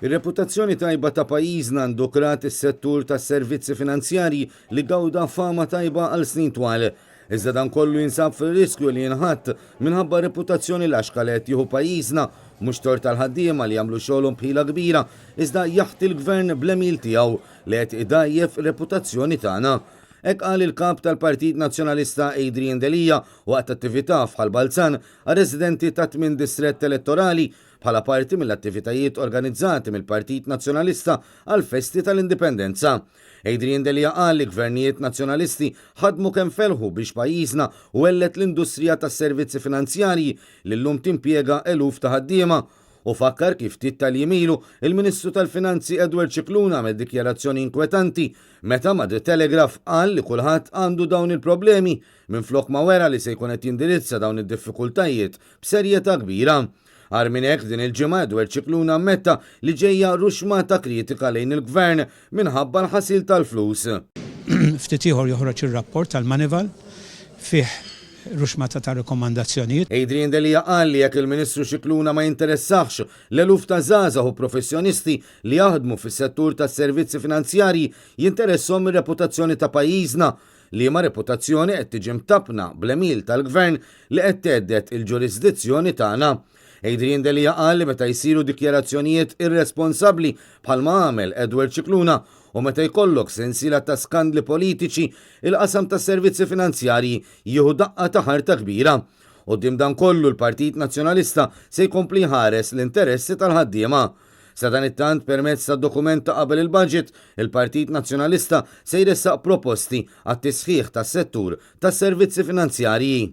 Ir-reputazzjoni tajba ta' pajjiżna ndukrat is-settur tas-servizzi finanzjarji li gawda fama tajba għal snin twal. Iżda dan kollu jinsab fil-riskju li jinħatt minħabba reputazzjoni laxka li qed jieħu pajjiżna mhux tort tal-ħaddiema li jagħmlu xogħolhom bħila kbira, iżda jaħt il-gvern bl-emil tiegħu li qed idajjef reputazzjoni tagħna. Hekk qal il-kap tal-Partit Nazzjonalista Adrian Delija waqt attività f'Ħal Balzan għal residenti ta' 8 distrett elettorali bħala parti mill-attivitajiet organizzati mill-Partit Nazzjonalista għal festi tal-Indipendenza. Adrian Delija qal li gvernijiet nazzjonalisti ħadmu kemm felħu biex pajjiżna u wellet l-industrija tas-servizzi finanzjarji li llum timpjega eluf ta' ħaddiema u fakkar kif ftit tal-jimilu il-Ministru tal-Finanzi Edward Cicluna med dikjarazzjoni inkwetanti meta ma' The Telegraph qal li kulħadd għandu dawn il-problemi minflok ma wera li se jkun qed jindirizza dawn id-diffikultajiet b'serjetà kbira. Għar minn hekk din il-ġimgħa Edward Cicluna ammetta li ġejja ruxmata kritika lejn il-Gvern minħabba l-ħasil tal-flus. Ftit ieħor joħroġ ir-rapport tal-Manival fih ruxmata ta' rekomandazzjonijiet. Adrian Delija qal li jekk il-Ministru Cicluna ma jinteressax l-eluf ta' żgħażagħ u professjonisti li jaħdmu fis-settur tas-servizzi finanzjarji jinteresshom ir-reputazzjoni ta' pajjiżna li ma' reputazzjoni qed tiġi mtabna bl-emil tal-Gvern li qed thedded il-ġurisdizzjoni tagħna. Adrian Delija qal li meta jsiru dikjarazzjonijiet irresponsabbli bħalma għamel Edward Cicluna u meta jkollok sensiela ta' skandli politiċi, il-qasam tas servizzi finanzjarji jieħu daqqa ta' ħarta kbira. Quddiem dan kollu l-Partit Nazzjonalista se jkompli ħares l-interessi tal-ħaddiema. Sa dan it-tant permezz tad-dokument ta' qabel il-budget, il-Partit Nazzjonalista se jressaq proposti għat-tisħiħ tas-settur tas-servizzi finanzjarji.